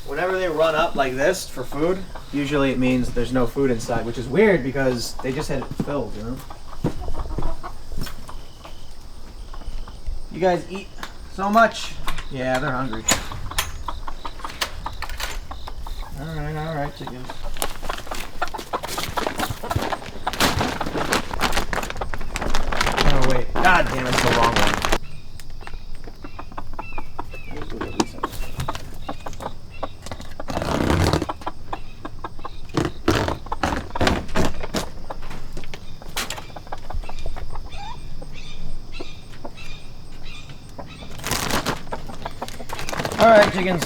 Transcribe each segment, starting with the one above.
Whenever they run up like this for food, usually it means there's no food inside, which is weird because they just had it filled, you know? You guys eat so much. Yeah, they're hungry. All right, chickens. Oh, wait. God damn, it's the wrong one. All right, chickens.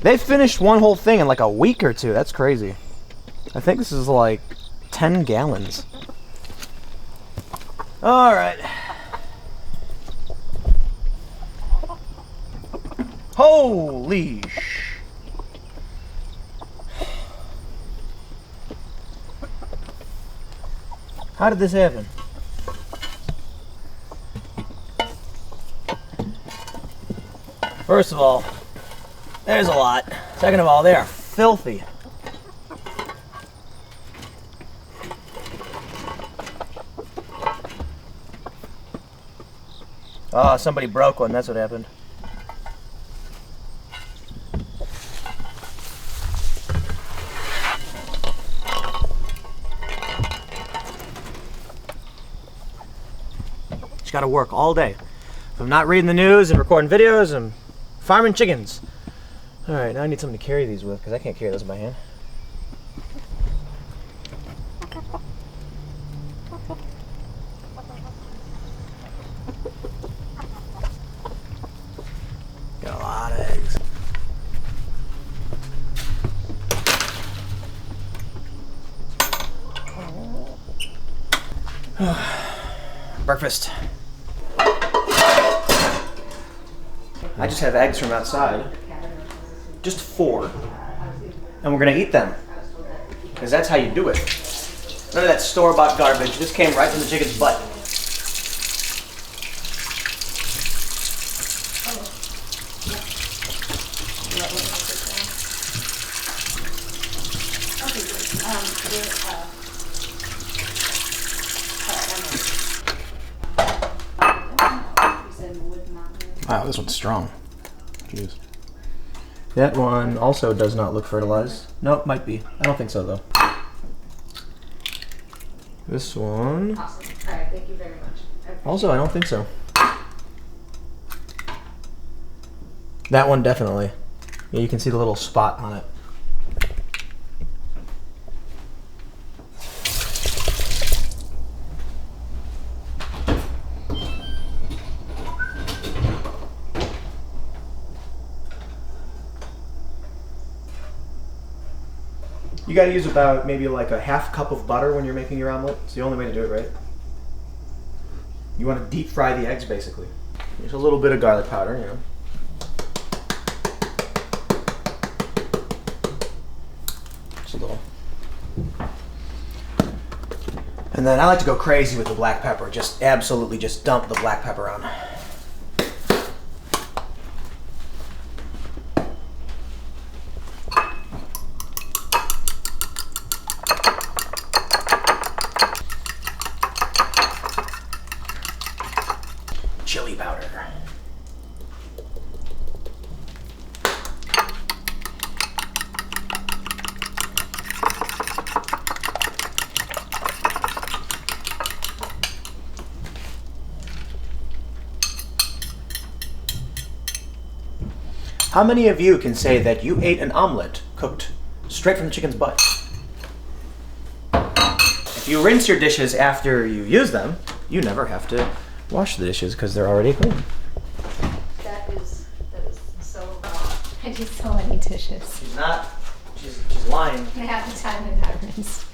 They finished one whole thing in like a week or two. That's crazy. I think this is like 10 gallons. All right. Holy sh... How did this happen? First of all, there's a lot. Second of all, they are filthy. Oh, somebody broke one. That's what happened. Just gotta work all day. If I'm not reading the news and recording videos, I'm farming chickens. Alright, now I need something to carry these with, because I can't carry those in my hand. Got a lot of eggs. Breakfast. I just have eggs from outside. Just 4. And we're gonna eat them. Because that's how you do it. None of that store-bought garbage. This came right from the chicken's butt. Wow, this one's strong. Jeez. That one also does not look fertilized. Nope, might be. I don't think so, though. This one... Awesome. All right, thank you very much. Also, I don't think so. That one definitely. Yeah, you can see the little spot on it. You gotta use about maybe like a half cup of butter when you're making your omelet. It's the only way to do it, right? You want to deep fry the eggs, basically. There's a little bit of garlic powder, you know. Just a little. And then I like to go crazy with the black pepper. Just absolutely just dump the black pepper on. Chili powder. How many of you can say that you ate an omelet cooked straight from the chicken's butt. If you rinse your dishes after you use them, you never have to wash the dishes because they're already clean. That is so wrong. I do so many dishes. She's not. She's lying. And half the time they're not rinsed.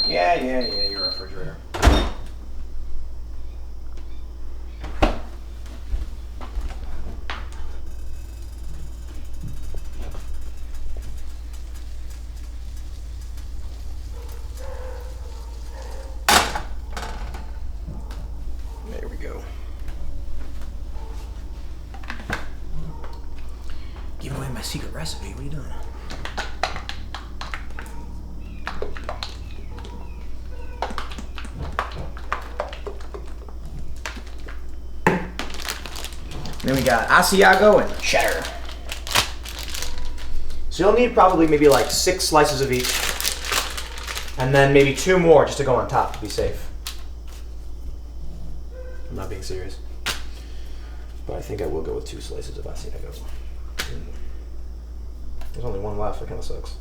Yeah, you're a refrigerator. There we go. Give away my secret recipe, what are you doing? Then we got Asiago and cheddar. So you'll need probably maybe like 6 slices of each, and then maybe 2 more just to go on top to be safe. I'm not being serious, but I think I will go with 2 slices of Asiago. There's only 1 left, that kind of sucks.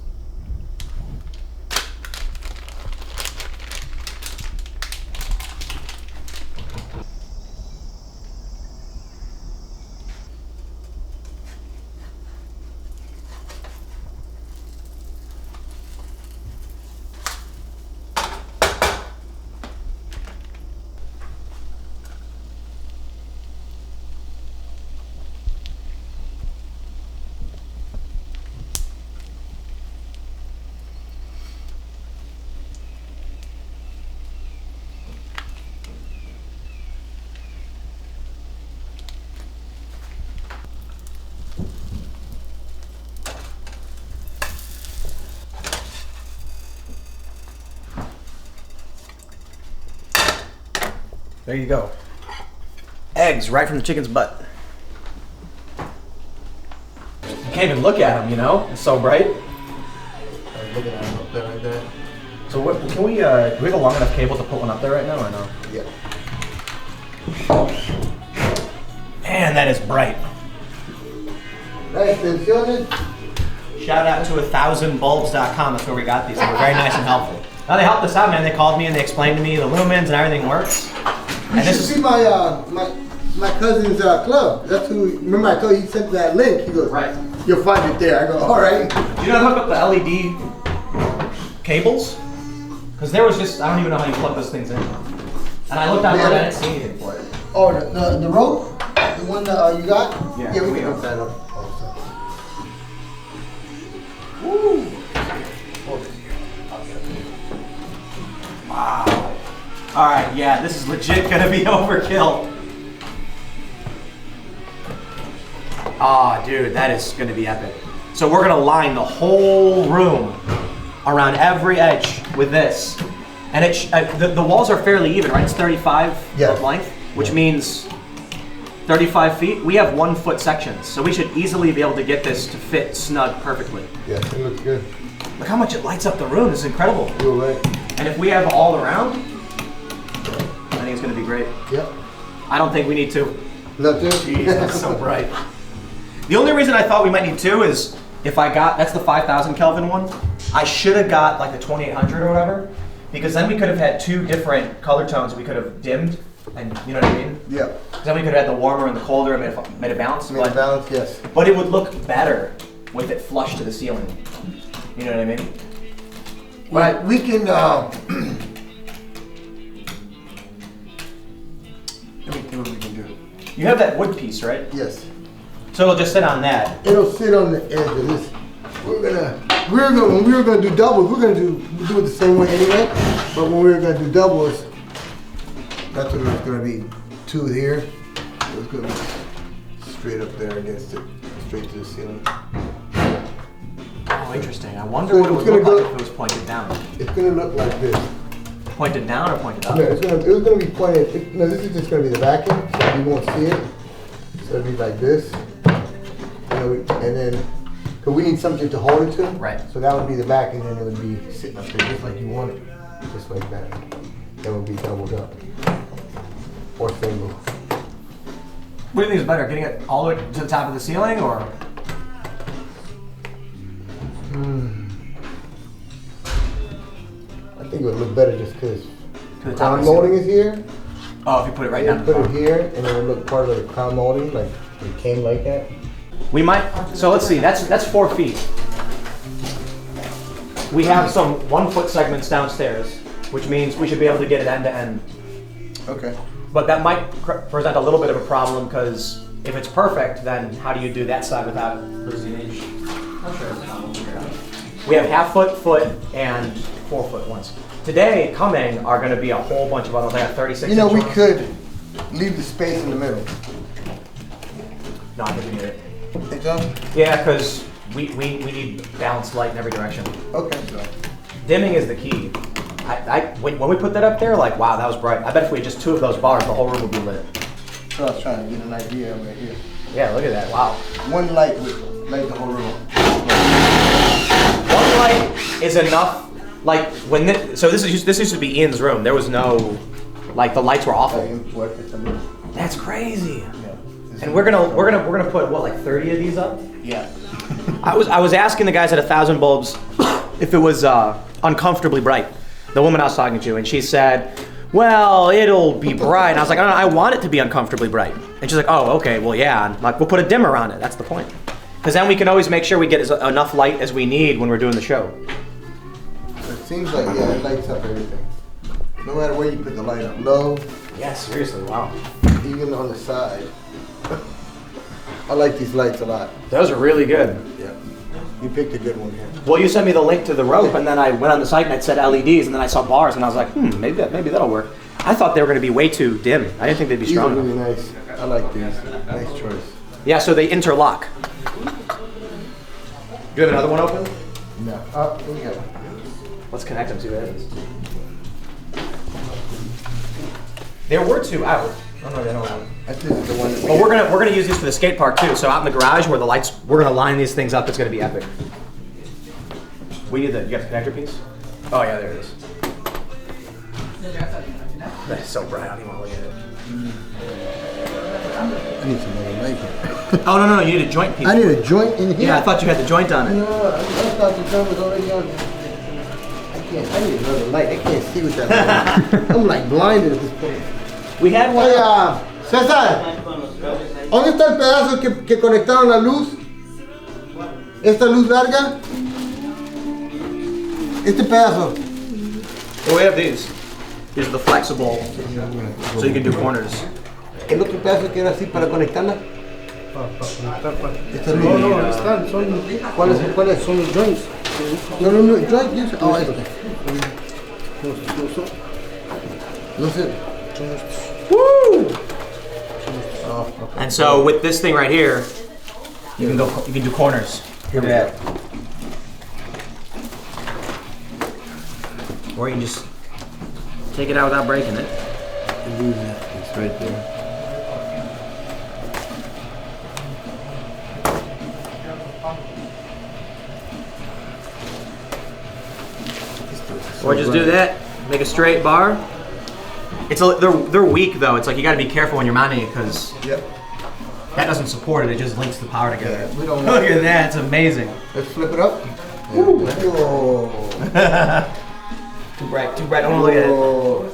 There you go. Eggs right from the chicken's butt. You can't even look at them, you know? It's so bright. I'm looking at them up there like that. So what, can we, do we have a long enough cable to put one up there right now or no? Yeah. Man, that is bright. Nice and children. Shout out to 1000bulbs.com. That's where we got these. They were very nice and helpful. Now they helped us out, man. They called me and they explained to me the lumens and everything works. You And should this is see my cousin's club. That's who. Remember I told you he sent that link. He goes, right. You'll find it there. I go, all right. You know how to hook up the LED cables? Because there was just, I don't even know how you plug those things in. And I looked online and I didn't see anything for it. Oh, the rope, the one that you got. Yeah, we we can got hook that up. Woo! Wow. Alright, yeah, this is legit gonna be overkill. Ah, dude, that is gonna be epic. So we're gonna line the whole room around every edge with this. And the walls are fairly even, right? It's 35 of length, which means 35 feet. We have 1 foot sections, so we should easily be able to get this to fit snug perfectly. Yes, it looks good. Look how much it lights up the room. This is incredible. You're right. And if we have all around, I think it's going to be great. Yep. I don't think we need 2. Nothing. Jeez, that's so bright. The only reason I thought we might need 2 is if I got, that's the 5000 Kelvin one, I should have got like the 2800 or whatever, because then we could have had 2 different color tones we could have dimmed, and you know what I mean? Yeah. Then we could have had the warmer and the colder and made a balance. Made a balance, yes. But it would look better with it flush to the ceiling. You know what I mean? Right. We can. Let me see what we can do. You have that wood piece, right? Yes. So it'll just sit on that. It'll sit on the edge of this. When we were gonna do doubles, we're gonna do it the same way anyway. But when we were gonna do doubles, that's what it was gonna be. 2 here. It was gonna be straight up there against it, straight to the ceiling. Oh, interesting. I wonder So what it would it's gonna look like go- if it was pointed down. It's gonna look like this. Pointed down or pointed up? No, it was gonna be pointed. No, this is just gonna be the vacuum, so you won't see it. So it'll be like this. And then, cause we need something to hold it to. Right. So that would be the back, and then it would be sitting up there just like you want it, just like that. That would be doubled up or single. What do you think is better, getting it all the way to the top of the ceiling, or? I think it would look better just because To the top crown of the molding is here. Oh, if you put it right You down. put it here, and it would look part of the crown molding, like it came like that. We might. So let's see. That's 4 feet. We have some 1-foot segments downstairs, which means we should be able to get it end to end. Okay. But that might present a little bit of a problem because if it's perfect, then how do you do that side without losing an inch? I'm sure we'll figure it out. We have 1/2 foot, and 4-foot ones. Today, coming are going to be a whole bunch of others. I got 36 You know, inch we ones. could leave the space in the middle. No, I think we need it. Think so? Yeah, because we need balanced light in every direction. Okay. Dimming is the key. When we put that up there, like, wow, that was bright. I bet if we had just 2 of those bars, the whole room would be lit. So I was trying to get an idea right here. Yeah, look at that. Wow. One light would light the whole room. One light is enough. Like when this used to be Ian's room. There was no, like, the lights were awful. That's crazy. Yeah. And we're gonna put what, like 30 of these up? Yeah. I was asking the guys at 1,000 bulbs if it was uncomfortably bright. The woman I was talking to, and she said, well, it'll be bright. And I was like, I want it to be uncomfortably bright. And she's like, oh, okay, well, yeah. And I'm like, we'll put a dimmer on it. That's the point. Because then we can always make sure we get enough light as we need when we're doing the show. It seems like, yeah, it lights up everything. No matter where you put the light up, low, Yeah, seriously, wow. even on the side. I like these lights a lot. Those are really good. Yeah. You picked a good one here. Well, you sent me the link to the rope, and then I went on the site and it said LEDs, and then I saw bars, and I was like, maybe that'll work. I thought they were going to be way too dim. I didn't think they'd be These are strong really enough. nice. I like these. Nice choice. Yeah, so they interlock. Do you have another one open? No. Oh, here we go. Let's connect them, see what happens. There were 2 out. Oh no, they don't have. I think this is the one that we But we're gonna use these for the skate park too. So out in the garage where the lights, we're gonna line these things up. It's gonna be epic. We need the. You got the connector piece? Oh yeah, there it is. That's so bright. I don't even want to look at it. I need some other light here. Oh no, you need a joint piece. I need a joint in here. Yeah, I thought you had the joint on it. No, I thought the joint was already on. I need another light. I can't see with that light. I'm like blinded at this point. We had one. Oye, César, ¿dónde está el pedazo que conectaron la luz? ¿Esta luz larga? Este pedazo. Well, we have these. These are the flexible, so you can do corners. ¿El otro pedazo que era así para conectarla? Esta luz. No, están, son. ¿Cuáles son los joints? No, joint, yes. Oh, este. No sé. Woo! Oh, okay. And so with this thing right here, you can do corners. Here we are. Or you can just take it out without breaking it. It's right there. Or just do that, make a straight bar. They're weak though. It's like you got to be careful when you're mounting it because Yep. that doesn't support it. It just links the power together. Yeah, we don't Look at that, it's amazing. Let's flip it up. Woo. Too bright, too bright. I don't want to look at Oh. it.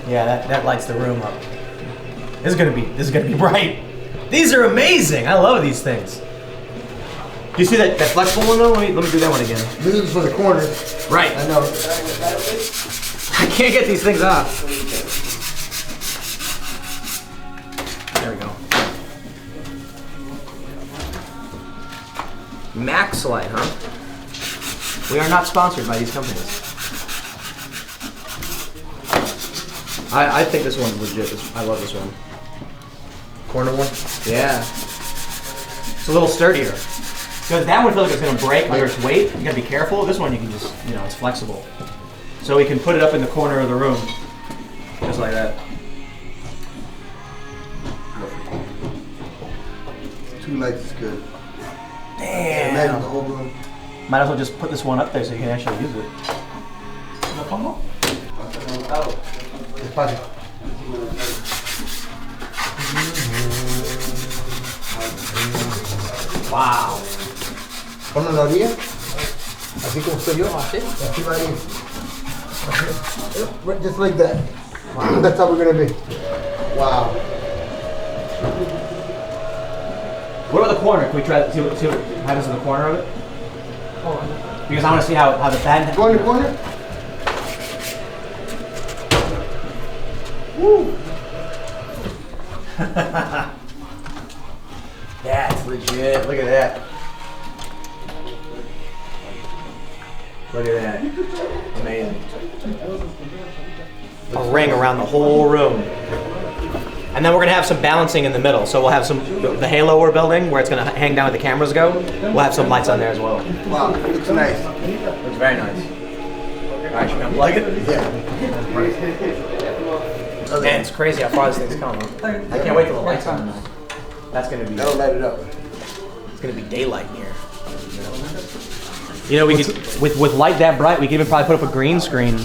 Yeah, that lights the room up. This is gonna be bright. These are amazing. I love these things. Do you see that flexible one though? Let me do that one again. This is for the corner. Right. I know. I can't get these things off. There we go. Max Light, huh? We are not sponsored by these companies. I think this one's legit. I love this one. Corner one? Yeah. It's a little sturdier. Because that one feels like it's going to break under its weight. You got to be careful. This one you can just, you know, it's flexible. So we can put it up in the corner of the room. Just like that. 2 lights is good. Damn. Imagine the whole room. Might as well just put this one up there so you can actually use it. No combo? Oh. Despacio. Wow. Ponlo en la orilla. Así como estoy yo. Así va a ir. Just like that. Wow. That's how we're gonna be. Wow. What about the corner? Can we try to see what happens in the corner of it? Because I want to see how the bend. Go in the corner. Woo. That's legit. Look at that. Look at that. Amazing. A ring around the whole room. And then we're going to have some balancing in the middle. So we'll have the halo we're building, where it's going to hang down where the cameras go. We'll have some lights on there as well. Wow, looks nice. Looks very nice. Alright, should we unplug it? Yeah. Man, it's crazy how far this thing's come. I can't wait till the lights on. That's going to be... That'll light it up. It's going to be daylight in here. You know, we could, with light that bright, we could even probably put up a green screen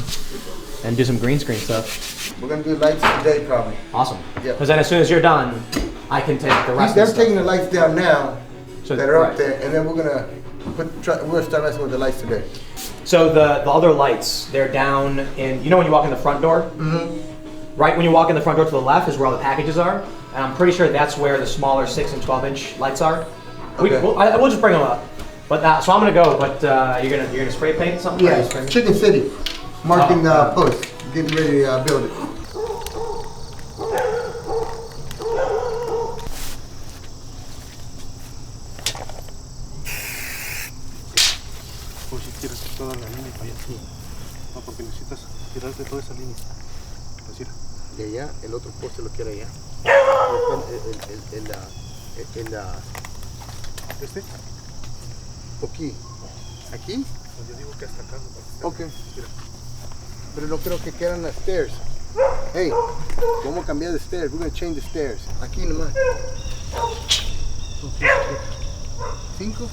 and do some green screen stuff. We're gonna do lights today, probably. Awesome. Yep. Because then as soon as you're done, I can take the rest They're of the taking the lights down now So that are right. up there, and then we're gonna start messing with the lights today. So the other lights, they're down in, you know when you walk in the front door? Mm-hmm. Right when you walk in the front door to the left is where all the packages are. And I'm pretty sure that's where the smaller 6 and 12 inch lights are. Okay. We'll just bring them up. But so I'm gonna go, but you're gonna spray paint something? Yeah, Chicken City, marking the post, getting ready to build it. Por si quieres toda la línea para allá. No, porque necesitas tirarte toda esa línea. Así. De allá, el otro poste lo quiere allá. ¿Este? Aquí. ¿Aquí? Pues yo digo que hasta acá. Ok. Pero no creo que quieran las stairs. Hey, vamos a cambiar de stairs. We're going to change the stairs. Aquí nomás. 5.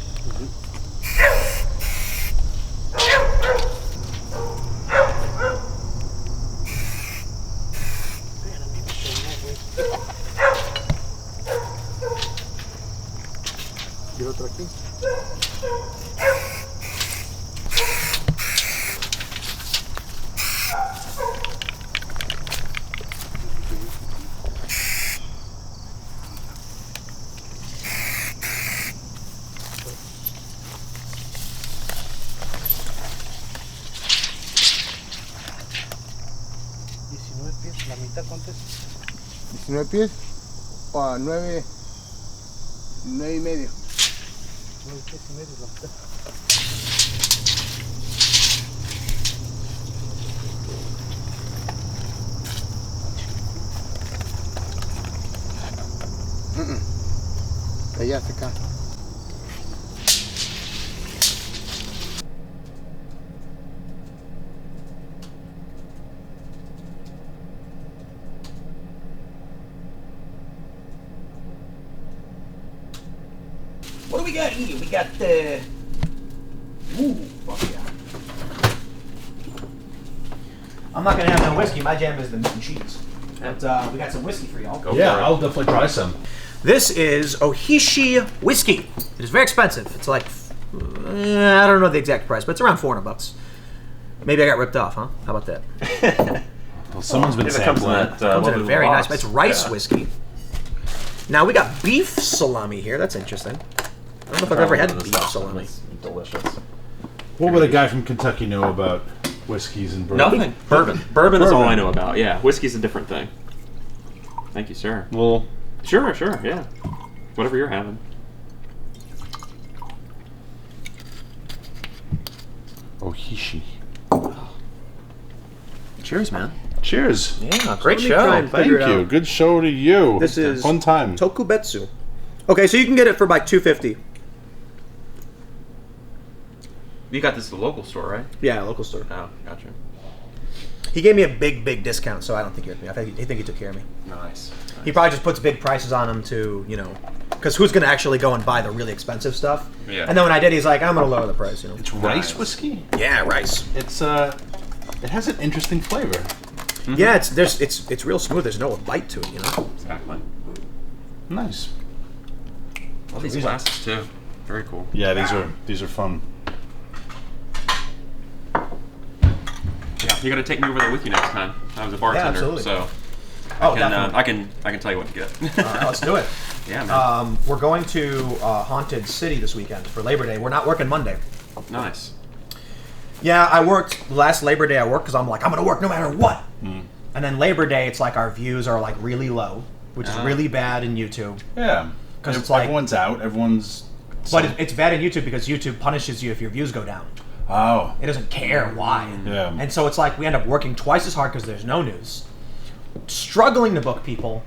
Y el otro aquí. ¿La mitad cuánto es? 19 pies o 9 y medio. 9 pies y medio la mitad. Allá hasta acá. What do we got here? We got the... Ooh, fuck yeah. I'm not gonna have no whiskey. My jam is the meat and cheese. But we got some whiskey for y'all. Yeah, I'll definitely try some. This is Ohishi whiskey. It is very expensive. It's like, I don't know the exact price, but it's around $400. Maybe I got ripped off, huh? How about that? Well, someone's been If it comes in sampling that, it. Comes in a lovely very little nice, box. it's rice Yeah. whiskey. Now we got beef salami here. That's interesting. I don't know if I've ever had beef salami. It's delicious. What would a guy from Kentucky know about whiskeys and bourbon? Nothing. Bourbon. Bourbon is all I know about. Yeah, whiskey's a different thing. Thank you, sir. Well, Sure, yeah. Whatever you're having. Ohishi. Cheers, man. Cheers. Yeah, great Let me show. try and Thank figure it you. out. Good show to you. This is fun time. Tokubetsu. Okay, so you can get it for like $2.50. You got this at the local store, right? Yeah, local store. Oh, gotcha. He gave me a big discount, so I don't think he hurt me. I think he took care of me. Nice. He probably just puts big prices on them to, because who's going to actually go and buy the really expensive stuff? Yeah. And then when I did, he's like, I'm going to lower the price, It's rice whiskey. Yeah, rice. It's it has an interesting flavor. Mm-hmm. Yeah, it's real smooth. There's no bite to it, Exactly. Nice. All these glasses too. Very cool. Yeah, these are fun. Yeah, you got to take me over there with you next time. I was a bartender, absolutely. so Oh, I can tell you what to get. All right, let's do it. Yeah, man. We're going to Haunted City this weekend for Labor Day. We're not working Monday. Nice. Yeah, I worked last Labor Day. I worked because I'm like, I'm gonna work no matter what. Mm. And then Labor Day, it's like our views are like really low, which is really bad in YouTube. Yeah, 'Cause it's like- everyone's out. Everyone's. But it's bad in YouTube because YouTube punishes you if your views go down. Oh. It doesn't care why. Yeah. And so it's like we end up working twice as hard because there's no news. Struggling to book people.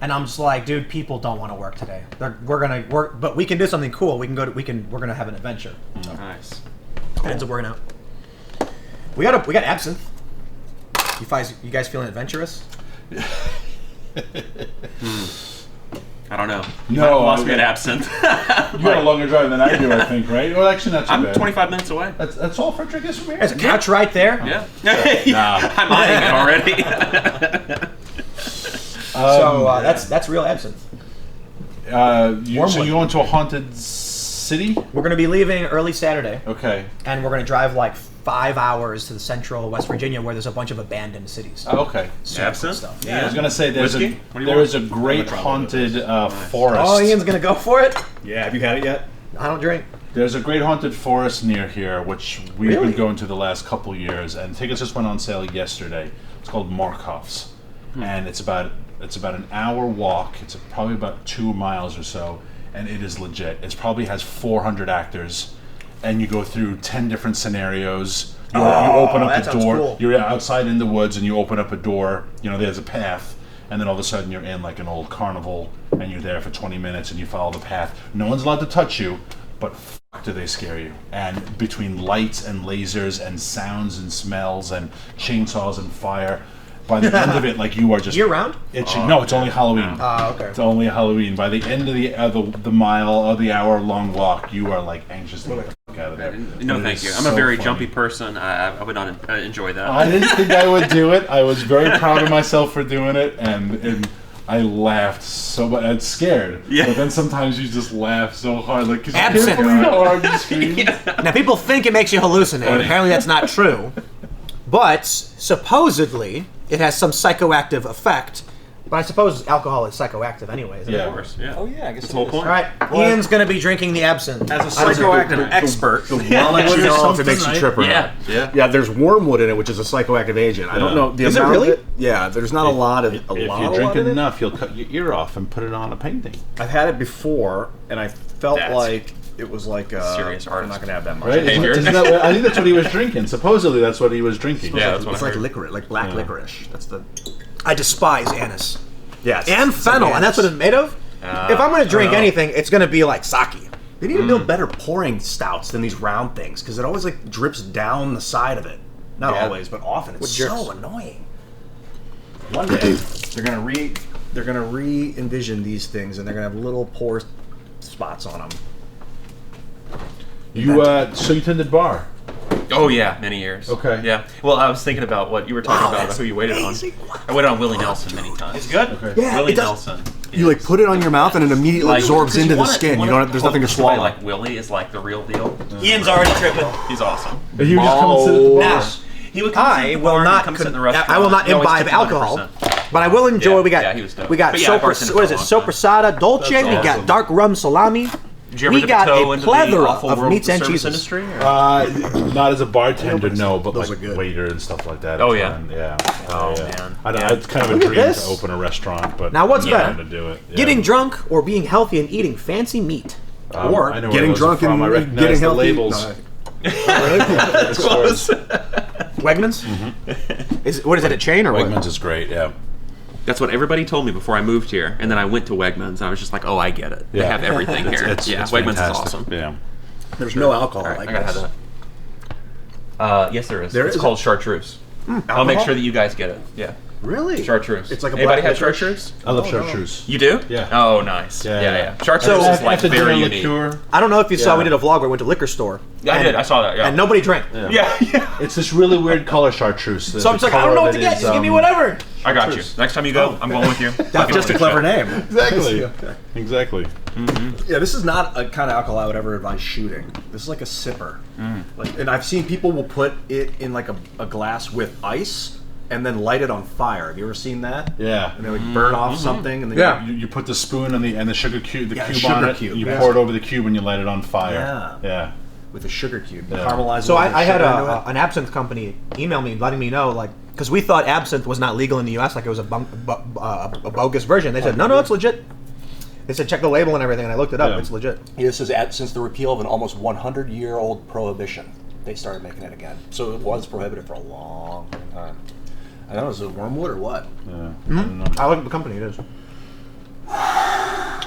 And I'm just like, dude, people don't want to work today. We're gonna work, but we can do something cool. We're gonna have an adventure. Nice. It ends up working out. We got absinthe. You guys feeling adventurous? I don't know. No, lost me at absinthe. You got a longer drive than I do, I think, right? Well, actually, not too I'm bad. 25 minutes away. That's all Frederick is from here. There's a couch right there. Yeah. Nah. I'm eyeing it already. So that's real absinthe. So Wormwood. you going to a haunted city? We're gonna be leaving early Saturday, Okay. and we're gonna drive like 5 hours to the central West Virginia, where there's a bunch of abandoned cities. Okay. So cool Absinthe? stuff. I was gonna say there's Whiskey? What do you there want? is a great haunted forest. Oh, Ian's gonna go for it. Yeah, have you had it yet? I don't drink. There's a great haunted forest near here, which we've Really? been going to the last couple years, and tickets just went on sale yesterday. It's called Markov's, and it's about an hour walk. It's probably about 2 miles or so, and it is legit. It probably has 400 actors, and you go through 10 different scenarios. You open up that a sounds door. cool. You're outside in the woods, and you open up a door. There's a path, and then all of a sudden you're in like an old carnival, and you're there for 20 minutes, and you follow the path. No one's allowed to touch you, but fuck do they scare you. And between lights and lasers and sounds and smells and chainsaws and fire, by the end of it, like you are just Year round? No, it's only Halloween. Okay. It's only Halloween. By the end of the mile or the hour long walk, you are like anxious to get the fuck out of there. No, But it thank is you. I'm a so very funny. jumpy person. I would not enjoy that. I didn't think I would do it. I was very proud of myself for doing it, and I laughed so much. I'm scared. Yeah. But then sometimes you just laugh so hard, like, 'cause you can't Absent. believe how hard you scream. Now people think it makes you hallucinate. Apparently that's not true. But supposedly it has some psychoactive effect. But I suppose alcohol is psychoactive anyway, isn't Yeah. it? Of course, yeah. Oh yeah, I guess That's the whole point. All right, Ian's gonna be drinking the absinthe. As a I don't know. psychoactive expert, I'll let you There's know if it makes you something, trip or Yeah. not. Yeah, there's wormwood in it, which is a psychoactive agent. I don't know the Is it amount really? of it. Yeah, there's not a lot of If you drink enough, you'll cut your ear off and put it on a painting. I've had it before, and I felt That's like it was like serious I'm artist. not gonna have that much. Right? Isn't that what, I think that's what he was drinking. Supposedly, that's what he was drinking. Yeah, that's what It's I like heard. licorice, like black licorice. That's the I despise anise. yeah, And fennel, and that's what it's made of? If I'm gonna drink anything, it's gonna be like sake. They need to build better pouring stouts than these round things because it always like drips down the side of it. Not Yeah. always, but often. It's drips? so annoying. One day they're gonna re-envision these things, and they're gonna have little pour spots on them. So you tended bar. Oh yeah, many years. Okay. Yeah. Well, I was thinking about what you were talking about, who you waited on. I waited on Willie Nelson many times. It's good? Okay. Yeah, Willie it does. Nelson. You like put it on your mouth, and it immediately absorbs 'cause into you the wanna- skin. you You wanna don't. There's nothing to portray, swallow. Like Willie is like the real deal. Ian's already tripping. He's awesome. And he would just come and sit at the bar. Now, He would come sit I at the will bar, not. he'd come sit in the restaurant. I will not He always imbibe tipped alcohol, 100%. but I will enjoy. Yeah, we got. yeah, he was dope. We got But yeah, I sopra. bartended What is for it? a long time. Sopressata, dolce. That's We got awesome. dark rum salami. Did you ever We dip got toe a into plethora the awful of world meats the and service cheeses. industry? Or? Not as a bartender, no, but Those like are good. waiter and stuff like that. Oh, it's yeah. fun, yeah. Oh, yeah. man. It's kind of a Look at dream this. to open a restaurant, but Now, what's I'm not better? gonna do it. Yeah. Getting drunk or being healthy and eating fancy meat. Or I know where getting those are drunk from. and I getting recognize the healthy. labels. No, Close. Wegmans? What is it, a chain or Wegmans what? is great, yeah. That's what everybody told me before I moved here, and then I went to Wegmans, and I was just like, oh, I get it. They Yeah. have everything here. It's Wegmans fantastic. is awesome. Yeah. There's no alcohol All right, like I gotta this. have that. Yes, there is. There it's is? called chartreuse. I'll make sure that you guys get it. Yeah. Really? Chartreuse. It's like a Anybody black have chartreuse? I love no. chartreuse. You do? Yeah. Oh, nice. Yeah. Chartreuse is like very unique. liqueur. I don't know if you saw, Yeah. we did a vlog where we went to liquor store. Yeah, I did. I saw that. Yeah. And nobody drank. yeah. It's this really weird color chartreuse. So I'm just like, I don't know what to get. Just give me whatever. I got you. Next time you go, I'm going with you. That's just a clever name. Exactly. Exactly. Yeah, this is not a kind of alcohol I would ever advise shooting. This is like a sipper. Like, and I've seen people will put it in like a glass with ice and then light it on fire. Have you ever seen that? Yeah. And they like burn off something and then Yeah. You put the spoon and the sugar cube, the cube sugar on it. cube, You yeah. pour it over the cube and you light it on fire. Yeah. Yeah. with a sugar cube. Yeah. Caramelize. So a little I had sugar into it. an absinthe company email me letting me know, like, because we thought absinthe was not legal in the U.S., like it was a bogus version. They said, no, it's legit. They said, check the label and everything, and I looked it up. Yeah. It's legit. This is since the repeal of an almost 100-year-old prohibition. They started making it again. So it was prohibited for a long time. I don't know, is it wormwood or what? Yeah. I like the company it is.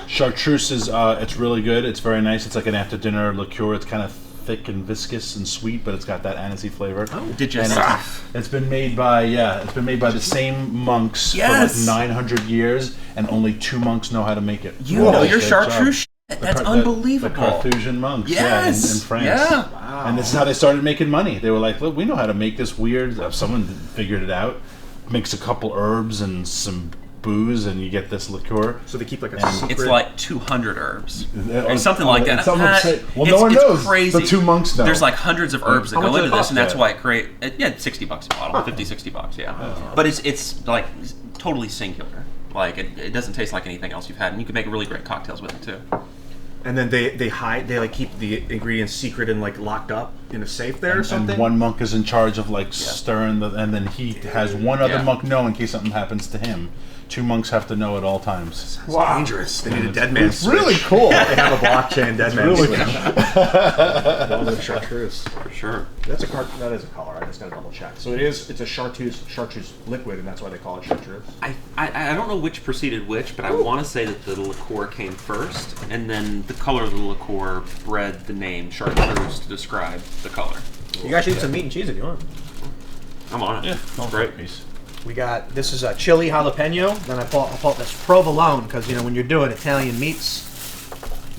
Chartreuse is it's really good. It's very nice. It's like an after dinner liqueur. It's kind of thick and viscous and sweet, but it's got that anisey flavor. Oh, did you? And it's been made by the same monks Yes. for like 900 years, and only 2 monks know how to make it. You know your Good chartreuse. job. That's The unbelievable. Carthusian monks, Yes. in France. Yeah. Wow. And this is how they started making money. They were like, look, we know how to make this weird. Someone figured it out. Mix a couple herbs and some booze, and you get this liqueur. So they keep like a And secret. It's like 200 herbs or or something like that. Some would say- well, It's- no one it's knows. Crazy. The 2 monks know. There's like hundreds of herbs that How go much into does it this, and that's cost? why it create. $60 a bottle, 50, 60 bucks, yeah. But it's like totally singular. Like it doesn't taste like anything else you've had, and you can make really great cocktails with it too. And then they hide. They like keep the ingredients secret and like locked up in a safe there or something. And one monk is in charge of like stirring and then he has one other Yeah. monk know in case something happens to him. 2 monks have to know at all times. It's dangerous. They need a dead man. It's really cool. They have a blockchain dead man really switch. Well, with chartreuse. For sure. That is a color. I just gotta double check. So it's a chartreuse liquid, and that's why they call it chartreuse. I don't know which preceded which, but I want to say that the liqueur came first, and then the color of the liqueur bred the name chartreuse to describe the color. You guys should eat some meat and cheese if you want. I'm on it. Yeah, Great. piece. We got, this is a chili jalapeno. Then I pull this provolone, because, you know, when you're doing Italian meats,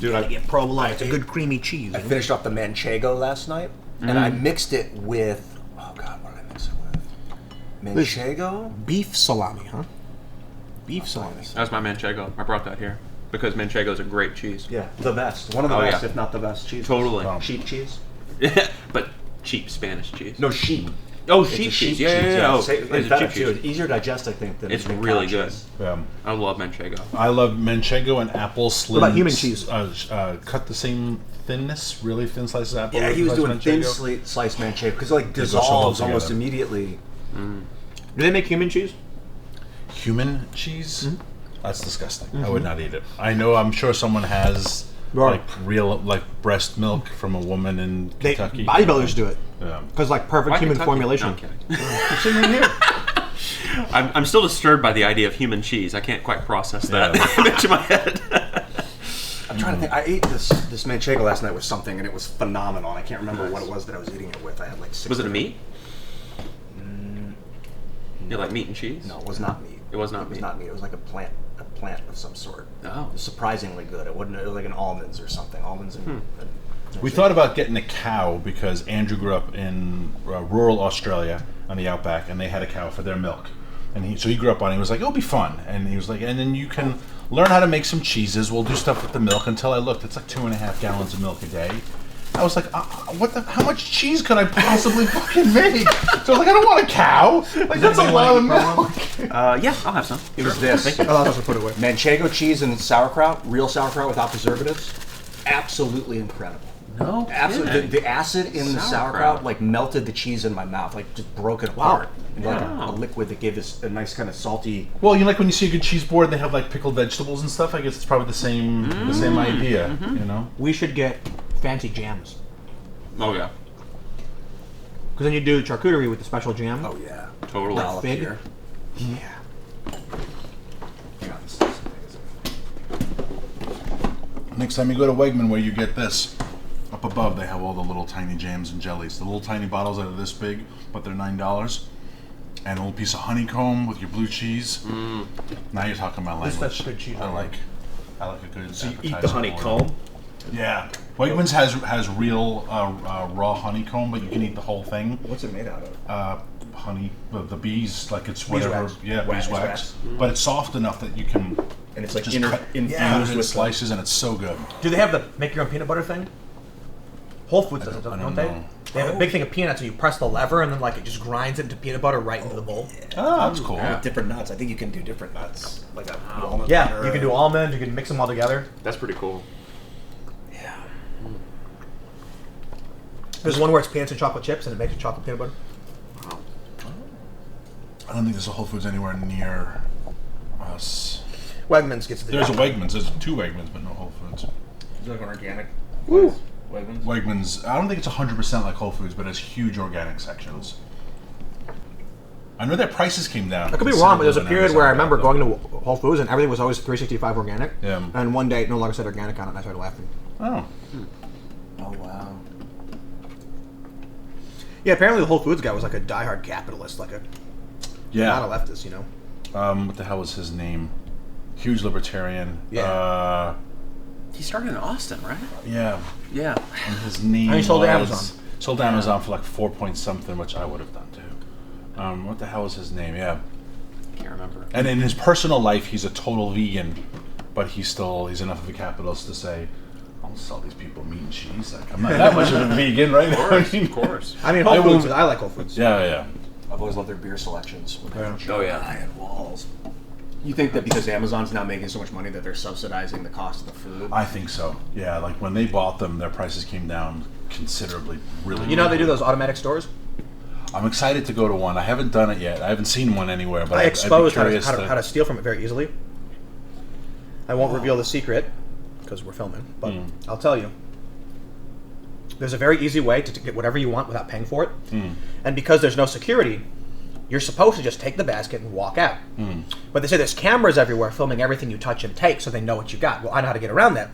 you gotta get provolone. It's a good creamy cheese. I finished off the manchego last night, and I mixed it with, oh God, what did I mix it with? Manchego? Beef salami, huh? Beef salami. That's my manchego. I brought that here because manchego is a great cheese. Yeah, the best. One of the Oh, best, yeah. if not the best cheese. Totally. Sheep cheese? But cheap Spanish cheese. No, sheep. Oh, It's a sheep sheep cheese. Yeah. Oh, Say- it's and a better cheap too. cheese. It's easier to digest, I think, than It's than really cow good. cheese. I love manchego. I love manchego and apple slices. What about human cheese? Cut the same thinness, really thin slices of apple. Yeah, he was sliced doing thin manchego. sliced manchego because it like go so well dissolves almost together. immediately. Do they make human cheese? Human cheese? That's disgusting. I would not eat it. I'm sure someone has like real breast milk from a woman in Kentucky. Bodybuilders do it. Yeah. Because, like, perfect Why human Kentucky? formulation. No, I'm kidding. I'm still disturbed by the idea of human cheese. I can't quite process that into my head. I'm trying to think. I ate this manchego last night with something, and it was phenomenal. I can't remember what it was that I was eating it with. I had like 6. Was it a meat? You like meat and cheese? No, it was not meat. It was not It was meat. not meat. It was like a plant of some sort. Oh. It was surprisingly good. It wasn't. It was like an almonds or something. Almonds and. We thought about getting a cow because Andrew grew up in rural Australia on the outback, and they had a cow for their milk. And so he grew up on it. He was like, it'll be fun. And he was like, and then you can learn how to make some cheeses. We'll do stuff with the milk. Until I looked, it's like 2.5 gallons of milk a day. I was like, how much cheese could I possibly fucking make? So I was like, I don't want a cow. Like, that's a lot of milk. Yeah, I'll have some. It was this. Oh, I'll just put it away. Manchego cheese and sauerkraut, real sauerkraut without preservatives, absolutely incredible. No, Absolutely, kidding. the acid in the sauerkraut like melted the cheese in my mouth, like just broke it apart. Like Wow. a liquid that gave this a nice kind of salty. Well, you know, like when you see a good cheese board, they have like pickled vegetables and stuff. I guess it's probably the same idea, you know? We should get fancy jams. Oh yeah. Because then you do charcuterie with the special jam. Oh yeah. Totally. That's big. Here. Yeah. Yeah, this is amazing. Next time you go to Wegman, where you get this, up above they have all the little tiny jams and jellies. The little tiny bottles that are this big, but they're $9. And a little piece of honeycomb with your blue cheese. Now you're talking about language. That's good cheese. I like a good. So you eat the appetizer honeycomb. order. Yeah, Wegmans has real raw honeycomb, but you can eat the whole thing. What's it made out of? Honey, the bees, like it's whatever. Beeswax. Yeah, beeswax. But it's soft enough that you can. And it's like just cut infused it in with slices, and it's so good. Do they have the make your own peanut butter thing? Whole Foods does it, I don't don't they? know. They have a big thing of peanuts, and you press the lever, and then like it just grinds it into peanut butter right into the bowl. Oh, that's cool. With different nuts. I think you can do different nuts. Like a walnut Yeah, butter. you can do almond. You can mix them all together. That's pretty cool. Yeah. There's one where it's peanuts and chocolate chips, and it makes it chocolate peanut butter. Wow. I don't think there's a Whole Foods anywhere near us. Wegmans gets the. There's a Wegmans. There's 2 Wegmans, but no Whole Foods. Is it like an organic? Woo. Wegmans? Wegmans. I don't think it's 100% like Whole Foods, but it's huge organic sections. I know their prices came down. I could be wrong, but there's a considerably period on where I Amazon, remember but- going to Whole Foods and everything was always 365 organic. Yeah. And one day it no longer said organic on it, and I started laughing. Oh. Oh wow. Yeah, apparently the Whole Foods guy was like a diehard capitalist, like a Yeah. not a leftist, you know. What the hell was his name? Huge libertarian. Yeah. He started in Austin, right? Yeah. Yeah. And his name And he sold to was- Amazon. Sold to Amazon for like 4 point something, which I would have done too. What the hell was his name? Yeah. Can't remember. And in his personal life, he's a total vegan, but he's enough of a capitalist to say, I'll sell these people meat and cheese. Like, I'm not that much of a vegan, right? Of course. I mean, Whole Foods, I like Whole Foods. Yeah. I've always loved their beer selections. Oh, yeah. Giant walls. You think that because Amazon's now making so much money that they're subsidizing the cost of the food? I think so. Yeah, like when they bought them, their prices came down considerably, really. You know they do quickly. those automatic stores? I'm excited to go to one. I haven't done it yet. I haven't seen one anywhere, but I I'd be exposed how curious to steal from it very easily. I won't reveal the secret because we're filming, but I'll tell you. There's a very easy way to get whatever you want without paying for it. And because there's no security, you're supposed to just take the basket and walk out. But they say there's cameras everywhere filming everything you touch and take, so they know what you got. Well, I know how to get around that.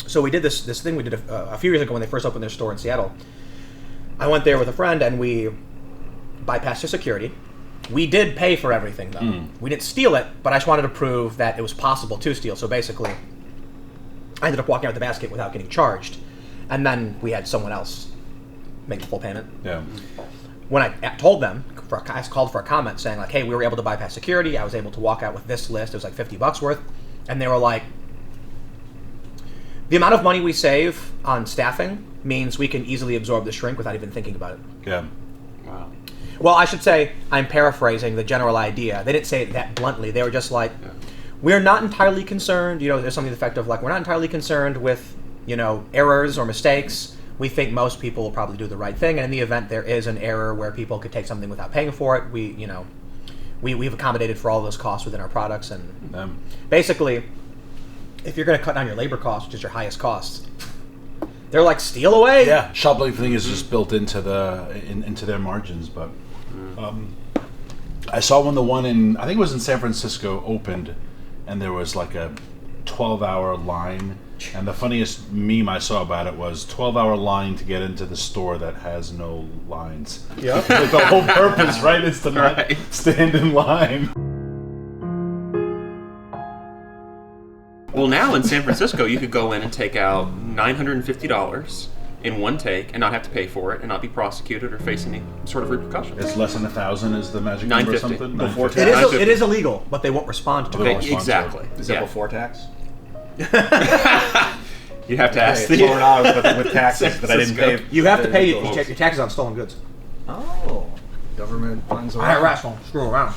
So we did this thing we did a few years ago when they first opened their store in Seattle. I went there with a friend and we bypassed the security. We did pay for everything though. We didn't steal it, but I just wanted to prove that it was possible to steal. So basically, I ended up walking out with the basket without getting charged. And then we had someone else make the full payment. Yeah. When I told them, I called for a comment saying like, hey, we were able to bypass security. I was able to walk out with this list. It was like $50 worth. And they were like, the amount of money we save on staffing means we can easily absorb the shrink without even thinking about it. Yeah. Wow. Well, I should say, I'm paraphrasing the general idea. They didn't say it that bluntly. They were just like, we're not entirely concerned, there's something to the effect of like, we're not entirely concerned with, errors or mistakes. We think most people will probably do the right thing, and in the event there is an error where people could take something without paying for it, we've accommodated for all those costs within our products, and basically, if you're going to cut down your labor costs, which is your highest costs, they're like, steal away. Yeah, shoplifting is just built into into their margins. But I saw when the one I think it was in San Francisco opened, and there was like a 12-hour line. And the funniest meme I saw about it was 12-hour line to get into the store that has no lines. Yeah. Like the whole purpose, right, is to not stand in line. Well, now in San Francisco, you could go in and take out $950 in one take and not have to pay for it and not be prosecuted or face any sort of repercussions. It's less than 1,000 is the magic number or 950. something? Before 950. It is illegal, but they won't respond to They it. won't respond to it. Exactly. Is that before tax? You have to ask Hey, $400 but with taxes that I didn't pay. You have to pay your taxes on stolen goods. Oh. Government funds IRS won't screw around.